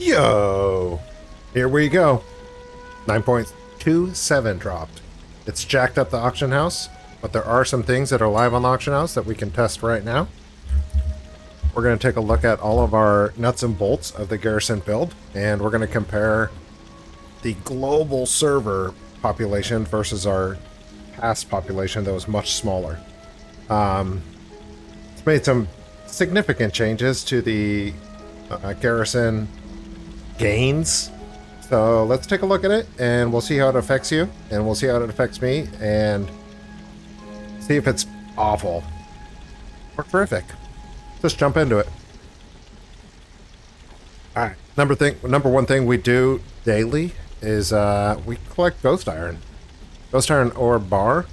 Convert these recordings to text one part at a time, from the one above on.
Yo! Here we go. 9.27 dropped. It's jacked up the auction house, but there are some things that are live on the auction house that we can test right now. We're going to take a look at all of our nuts and bolts of the Garrison build, and we're going to compare the global server population versus our past population that was much smaller. It's made some significant changes to the Garrison gains. So let's take a look at it, and we'll see how it affects you, and we'll see how it affects me, and see if it's awful or terrific. Just jump into it. All right. Number one thing we do daily is we collect ghost iron. Ghost iron ore bar.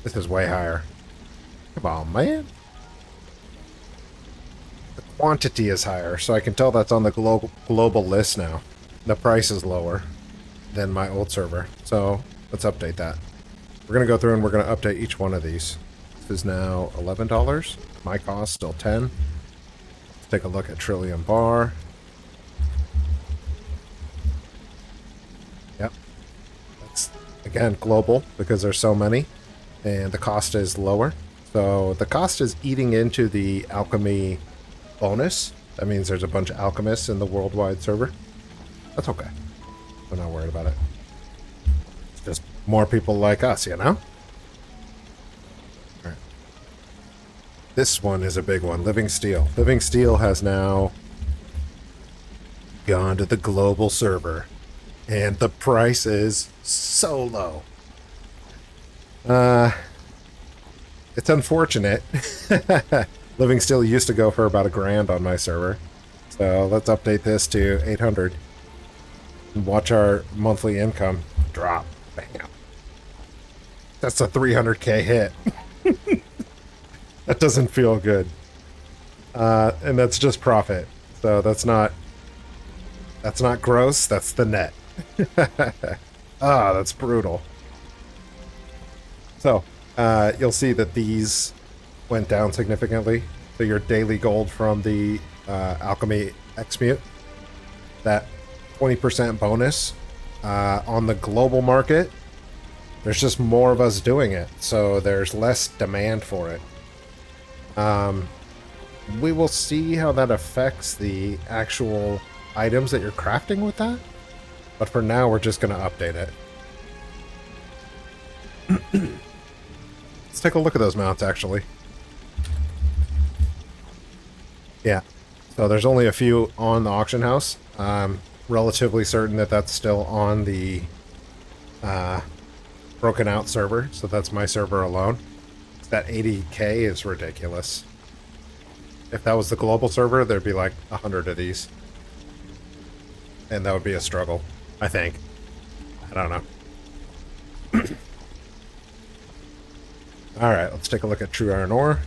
This is way higher. Come on, man. The quantity is higher, so I can tell that's on the global list now. The price is lower than my old server, so let's update that. We're going to go through and we're going to update each one of these. This is now $11. My cost still 10. Let's take a look at Trillium Bar. Yep. That's, again, global because there's so many, and the cost is lower. So the cost is eating into the alchemy bonus. That means there's a bunch of alchemists in the worldwide server. That's okay. We're not worried about it. It's just more people like us, you know? Alright. This one is a big one. Living Steel. Living Steel has now gone to the global server. And the price is so low. It's unfortunate. Living Steel used to go for about $1,000 on my server. So let's update this to 800. And watch our monthly income drop. Bam. That's a 300k hit. That doesn't feel good. And that's just profit. So that's not gross, that's the net. That's brutal. So, you'll see that these went down significantly. So your daily gold from the alchemy exmute, that 20% bonus on the global market, there's just more of us doing it, so there's less demand for it. We will see how that affects the actual items that you're crafting with that, but for now we're just going to update it. Let's take a look at those mounts, actually. Yeah, so there's only a few on the auction house. Relatively certain that that's still on the broken out server, so that's my server alone. That 80k is ridiculous. If that was the global server, there'd be like 100 of these, and that would be a struggle, I think. I don't know. Alright, let's take a look at True Iron Ore.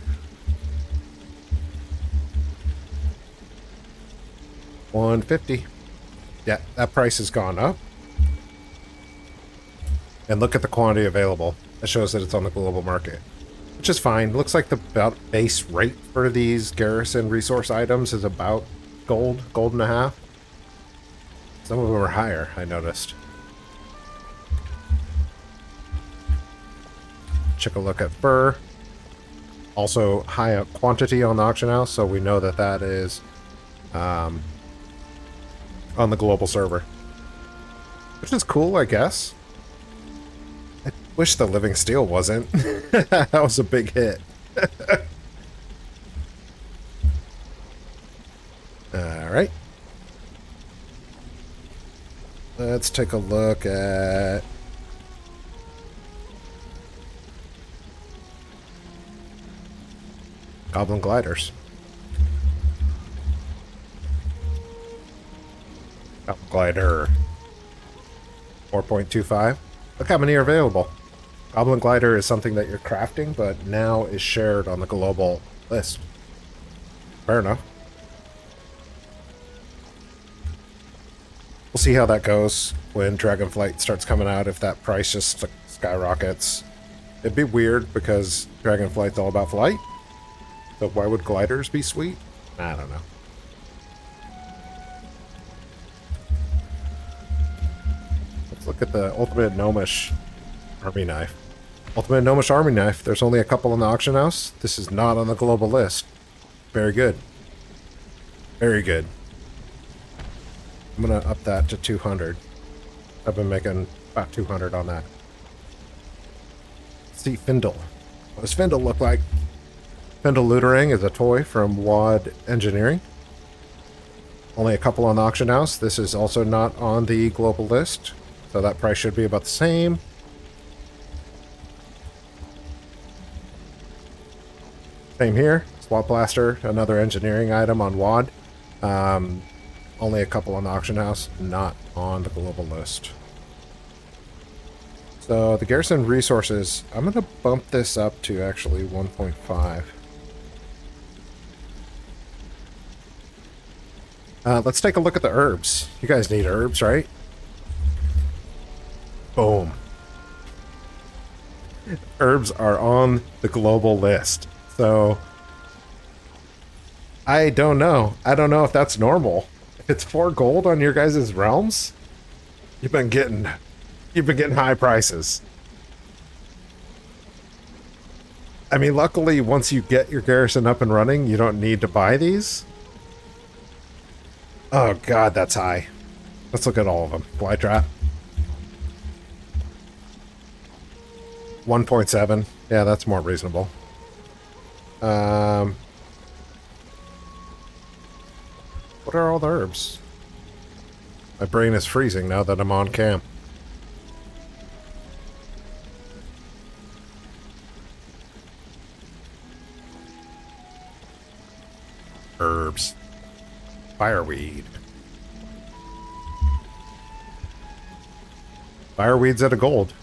$150. Yeah, that price has gone up. And look at the quantity available. It shows that it's on the global market, which is fine. Looks like the base rate for these Garrison resource items is about gold and a half. Some of them are higher, I noticed. Check a look at fur. Also high quantity on the auction house, so we know that that is on the global server, which is cool, I guess. I wish the Living Steel wasn't. That was a big hit. Alright. Let's take a look at Goblin Gliders. Goblin Glider 4.25. Look how many are available. Goblin Glider is something that you're crafting, but now is shared on the global list. Fair enough. We'll see how that goes when Dragonflight starts coming out, if that price just skyrockets. It'd be weird because Dragonflight's all about flight. So why would gliders be sweet? I don't know. Look at the Ultimate Gnomish Army Knife. Ultimate Gnomish Army Knife. There's only a couple in the auction house. This is not on the global list. Very good. Very good. I'm going to up that to 200. I've been making about 200 on that. Let's see Findle. What does Findle look like? Findle Looterang is a toy from WAD Engineering. Only a couple on the auction house. This is also not on the global list, so that price should be about the same. Same here. Swap Blaster, another engineering item on WAD. Only a couple on the auction house, not on the global list. So the Garrison Resources, I'm going to bump this up to actually 1.5. Let's take a look at the herbs. You guys need herbs, right? Boom. Herbs are on the global list. So I don't know. I don't know if that's normal. If it's 4 gold on your guys' realms, you've been getting high prices. I mean, luckily, once you get your garrison up and running, you don't need to buy these. Oh god, that's high. Let's look at all of them. Flytrap. 1.7. Yeah, that's more reasonable. What are all the herbs? My brain is freezing now that I'm on cam. Herbs. Fireweed. Fireweed's at a gold.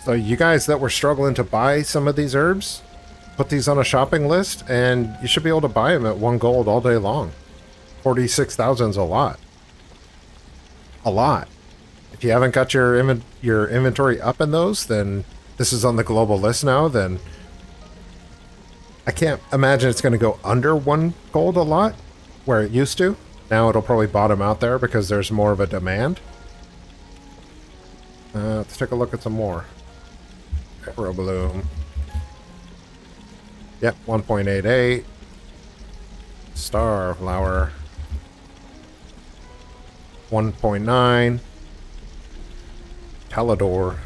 So you guys that were struggling to buy some of these herbs, put these on a shopping list and you should be able to buy them at 1 gold all day long. 46,000 is a lot. A lot. If you haven't got your inventory up in those, then this is on the global list now, then I can't imagine it's going to go under 1 gold a lot, where it used to. Now it'll probably bottom out there because there's more of a demand. Let's take a look at some more. Arrowbloom. Yep, 1.88. Starflower. 1.9. Talador.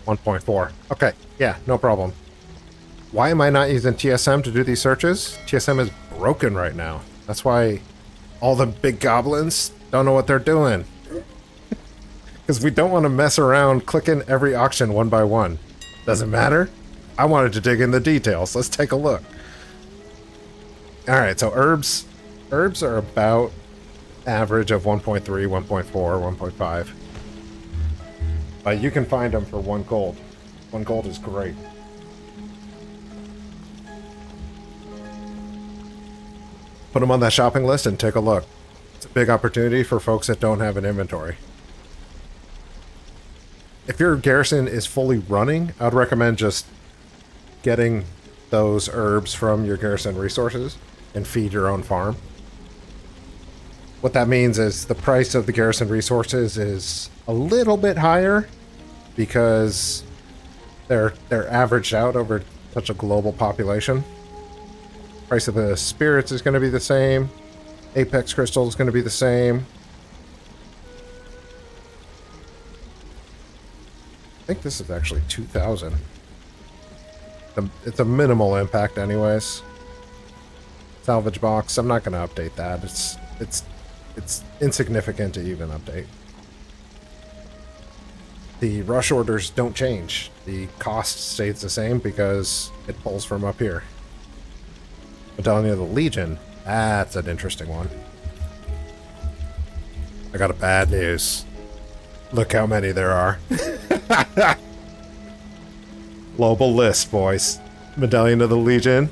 1.4. Okay, yeah, no problem. Why am I not using TSM to do these searches? TSM is broken right now. That's why all the big goblins don't know what they're doing. Because we don't want to mess around clicking every auction one by one. Doesn't matter. I wanted to dig in the details. Let's take a look. Alright, so herbs are about average of 1.3, 1.4, 1.5. But you can find them for 1 gold. 1 gold is great. Put them on that shopping list and take a look. It's a big opportunity for folks that don't have an inventory. If your garrison is fully running, I'd recommend just getting those herbs from your garrison resources and feed your own farm. What that means is the price of the garrison resources is a little bit higher because they're averaged out over such a global population. Price of the spirits is going to be the same. Apex crystal is going to be the same. I think this is actually 2,000. It's a minimal impact anyways. Salvage box, I'm not going to update that. It's insignificant to even update. The rush orders don't change. The cost stays the same because it pulls from up here. Medallion of the Legion, that's an interesting one. I got a bad news. Look how many there are. Global list, boys. Medallion of the Legion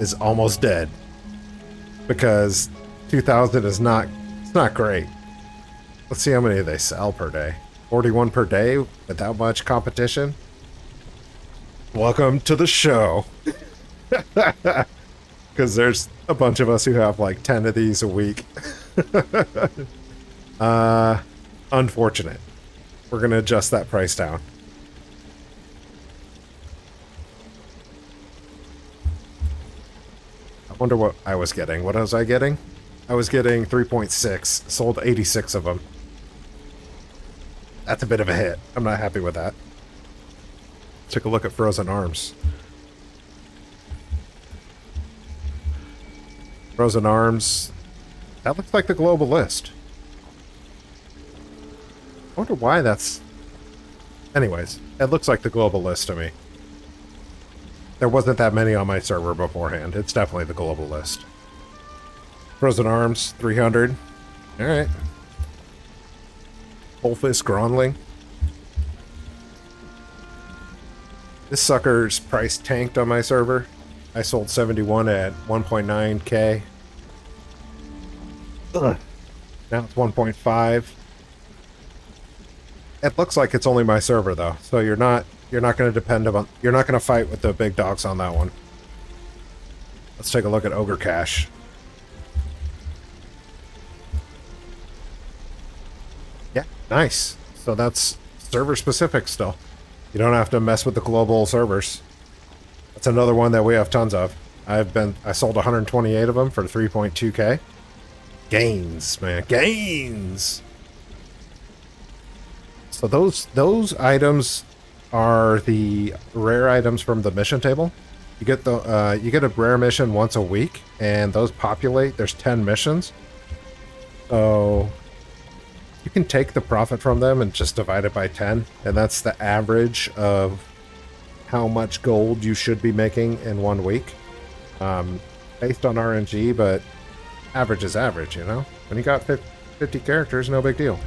is almost dead. Because 2,000 is not, it's not great. Let's see how many they sell per day. 41 per day without much competition. Welcome to the show. Because there's a bunch of us who have like 10 of these a week. Unfortunate. We're going to adjust that price down. I wonder what I was getting. What was I getting? I was getting 3.6. Sold 86 of them. That's a bit of a hit. I'm not happy with that. Take a look at Frozen Arms. Frozen Arms. That looks like the global list. I wonder why that's... Anyways, it looks like the global list to me. There wasn't that many on my server beforehand. It's definitely the global list. Frozen Arms, 300. Alright. Bullfist Gronling. This sucker's price tanked on my server. I sold 71 at 1.9k. Ugh. Now it's 1.5. It looks like it's only my server though, so you're not going to depend on, you're not going to fight with the big dogs on that one. Let's take a look at Ogre Cash. Yeah, nice. So that's server specific still. You don't have to mess with the global servers. That's another one that we have tons of. I sold 128 of them for 3.2k. Gains, man, gains. So those items are the rare items from the mission table. You get a rare mission once a week, and those populate. There's 10 missions, so you can take the profit from them and just divide it by 10, and that's the average of how much gold you should be making in 1 week, based on RNG, but average is average, you know? When you got 50 characters, no big deal.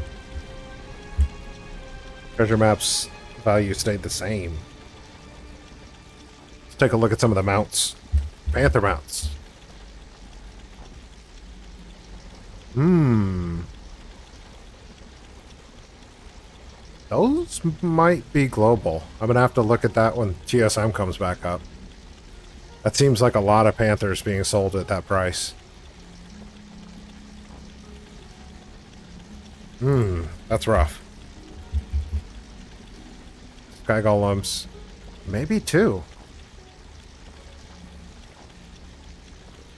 Treasure maps value stayed the same. Let's take a look at some of the mounts. Panther mounts. Those might be global. I'm gonna have to look at that when TSM comes back up. That seems like a lot of Panthers being sold at that price. That's rough. Sky Golems. Maybe 2.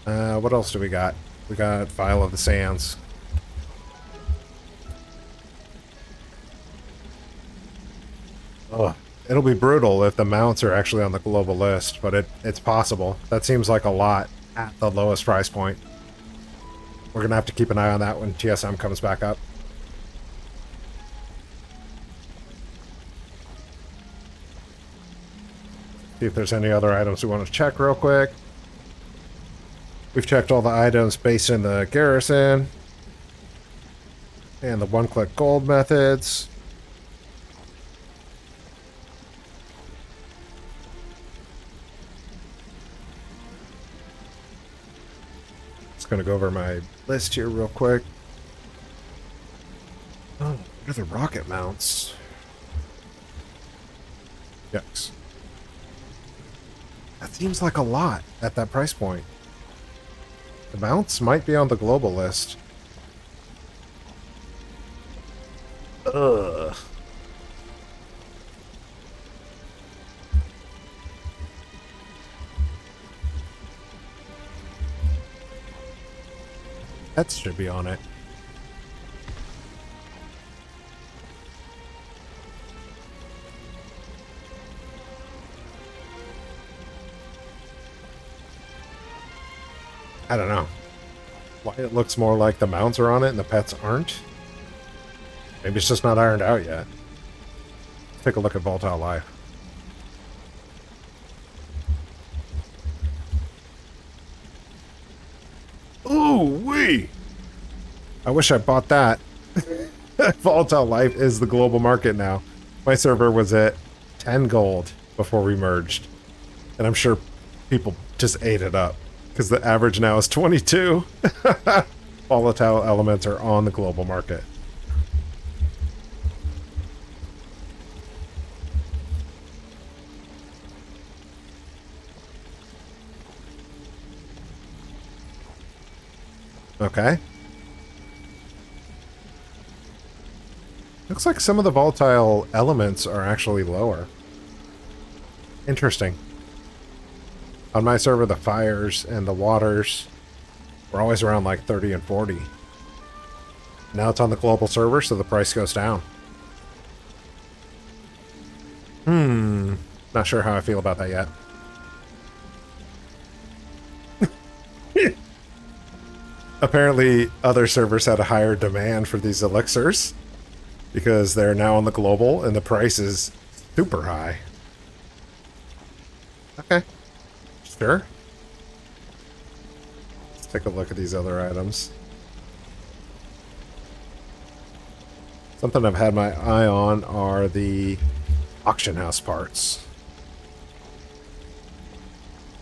What else do we got? We got Vial of the Sands. Ugh. It'll be brutal if the mounts are actually on the global list, but it's possible. That seems like a lot at the lowest price point. We're gonna have to keep an eye on that when TSM comes back up. See if there's any other items we want to check real quick. We've checked all the items based in the Garrison and the one-click gold methods. Just gonna go over my list here real quick. Oh, what are the rocket mounts? Yikes. That seems like a lot at that price point. The mounts might be on the global list. Ugh. Pets should be on it. I don't know why it looks more like the mounts are on it and the pets aren't. Maybe it's just not ironed out yet. Let's take a look at Volatile Life. Ooh wee! I wish I bought that. Volatile Life is the global market now. My server was at 10 gold before we merged, and I'm sure people just ate it up. Because the average now is 22. Volatile elements are on the global market. Okay. Looks like some of the volatile elements are actually lower. Interesting. On my server, the fires and the waters were always around like 30 and 40. Now it's on the global server, so the price goes down. Not sure how I feel about that yet. Apparently, other servers had a higher demand for these elixirs because they're now on the global and the price is super high. Okay. Sure. Let's take a look at these other items. Something I've had my eye on are the auction house parts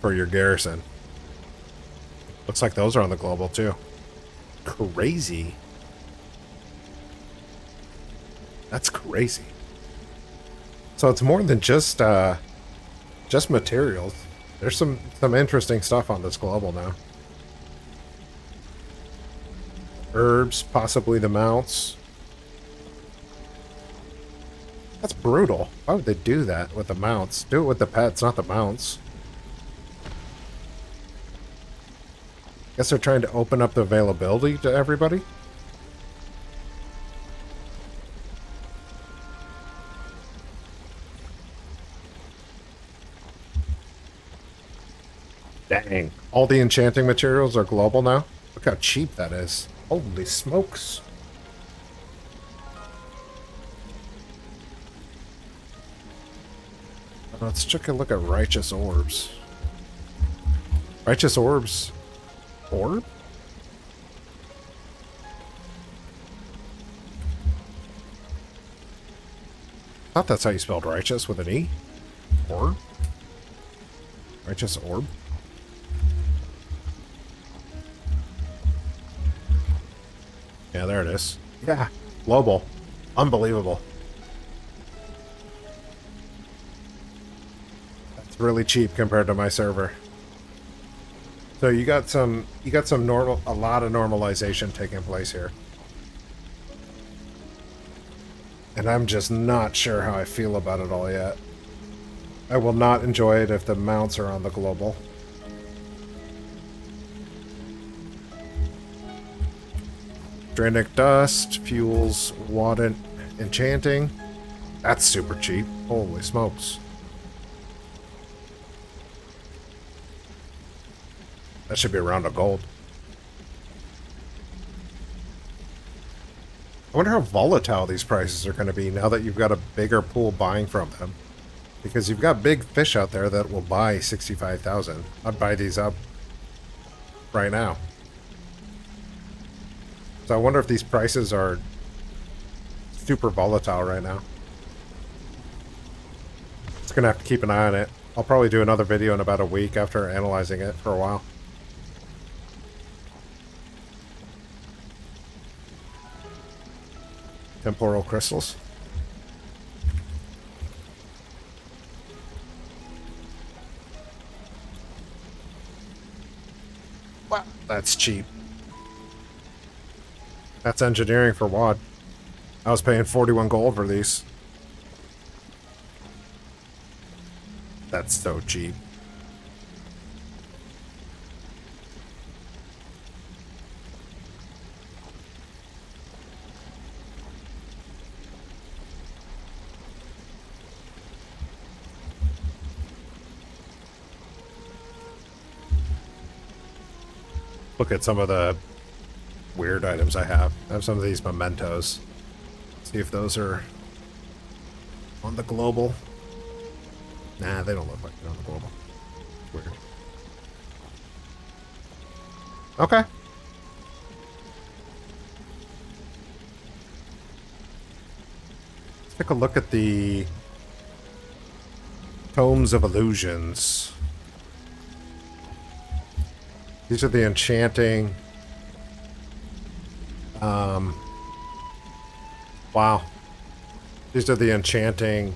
for your garrison. Looks like those are on the global too. Crazy. That's crazy. So it's more than just materials. There's some interesting stuff on this global now. Herbs, possibly the mounts. That's brutal. Why would they do that with the mounts? Do it with the pets, not the mounts. Guess they're trying to open up the availability to everybody. Dang. All the enchanting materials are global now? Look how cheap that is. Holy smokes. Let's take a look at righteous orbs. Righteous orbs. Orb? I thought that's how you spelled righteous, with an E. Orb? Righteous orb? Yeah, there it is. Yeah. Global. Unbelievable. That's really cheap compared to my server. So you got some a lot of normalization taking place here. And I'm just not sure how I feel about it all yet. I will not enjoy it if the mounts are on the global. Dranic dust, fuels, water, enchanting. That's super cheap. Holy smokes. That should be around a gold. I wonder how volatile these prices are going to be now that you've got a bigger pool buying from them. Because you've got big fish out there that will buy 65,000. I'd buy these up right now. So I wonder if these prices are super volatile right now. Just going to have to keep an eye on it. I'll probably do another video in about a week after analyzing it for a while. Temporal crystals. Wow, that's cheap. That's engineering for WAD. I was paying 41 gold for these. That's so cheap. Look at some of the weird items I have. I have some of these mementos. See if those are on the global. Nah, they don't look like they're on the global. Weird. Okay. Let's take a look at the Tomes of Illusions. These are the enchanting. Wow. These are the enchanting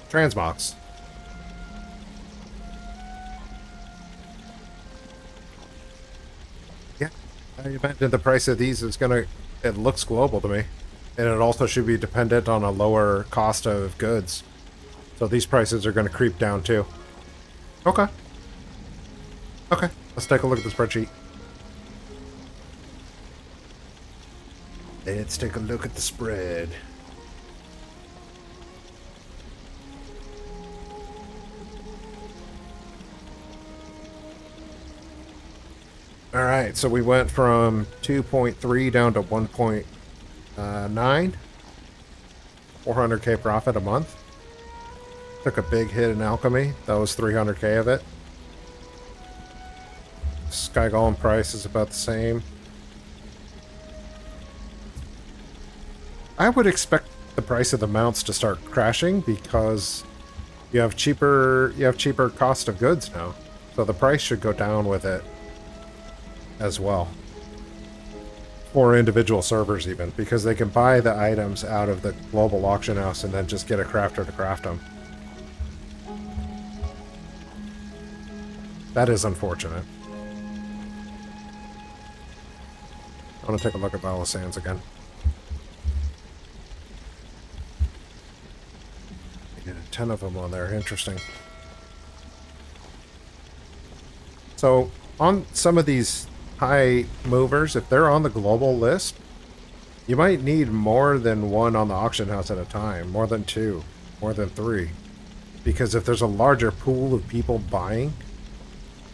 transmogs. Yeah. I imagine the price of these is going to It looks global to me. And it also should be dependent on a lower cost of goods. So these prices are going to creep down too. Okay. Okay, let's take a look at the spreadsheet. Let's take a look at the spread. All right, so we went from 2.3 down to 1.9. 400k profit a month. Took a big hit in alchemy. That was 300k of it. Sky Golem price is about the same. I would expect the price of the mounts to start crashing because you have cheaper cost of goods now. So the price should go down with it as well. For individual servers even, because they can buy the items out of the global auction house and then just get a crafter to craft them. That is unfortunate. I want to take a look at Vala Sands again. Yeah, 10 of them on there. Interesting. So, on some of these high movers, if they're on the global list, you might need more than one on the auction house at a time. More than two. More than three. Because if there's a larger pool of people buying,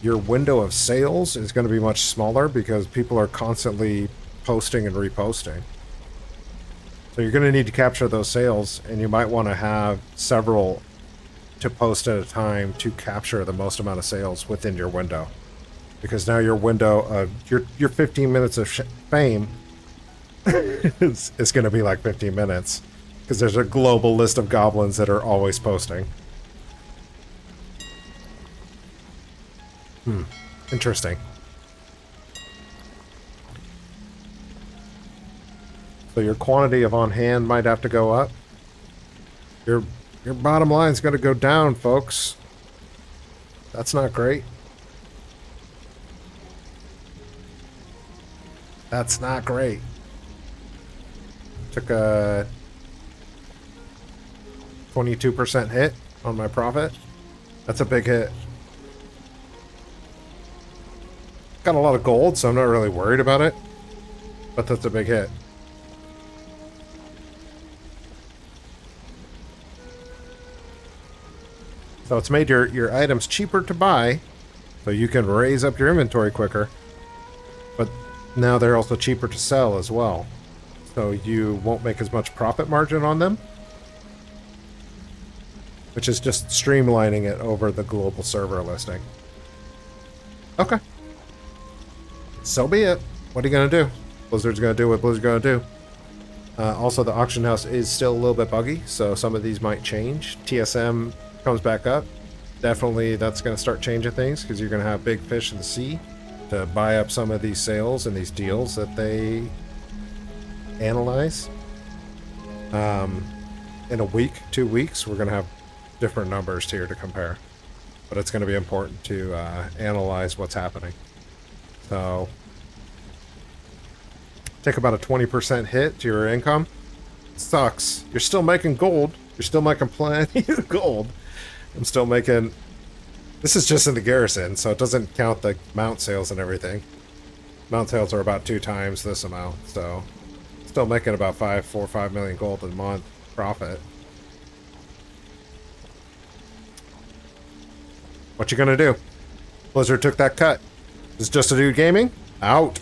your window of sales is going to be much smaller because people are constantly posting and reposting. So you're going to need to capture those sales, and you might want to have several to post at a time to capture the most amount of sales within your window. Because now your window of your 15 minutes of fame is going to be like 15 minutes. Because there's a global list of goblins that are always posting. Interesting. So your quantity of on hand might have to go up. Your bottom line's going to go down, folks. That's not great. That's not great. Took a 22% hit on my profit. That's a big hit. Got a lot of gold, so I'm not really worried about it. But that's a big hit. So it's made your items cheaper to buy, so you can raise up your inventory quicker. But now they're also cheaper to sell as well. So you won't make as much profit margin on them. Which is just streamlining it over the global server listing. Okay. So be it. What are you going to do? Blizzard's going to do what Blizzard's going to do. Also, the auction house is still a little bit buggy, so some of these might change. TSM comes back up. Definitely that's going to start changing things, because you're going to have big fish in the sea to buy up some of these sales and these deals that they analyze. In a week, 2 weeks, we're going to have different numbers here to compare. But it's going to be important to analyze what's happening. So, take about a 20% hit to your income. Sucks. You're still making gold. You're still making plenty of gold. I'm still making... This is just in the Garrison, so it doesn't count the mount sales and everything. Mount sales are about 2 times this amount, so... Still making about 4 or 5 million gold a month profit. What you gonna do? Blizzard took that cut. Is Just a Dude Gaming out.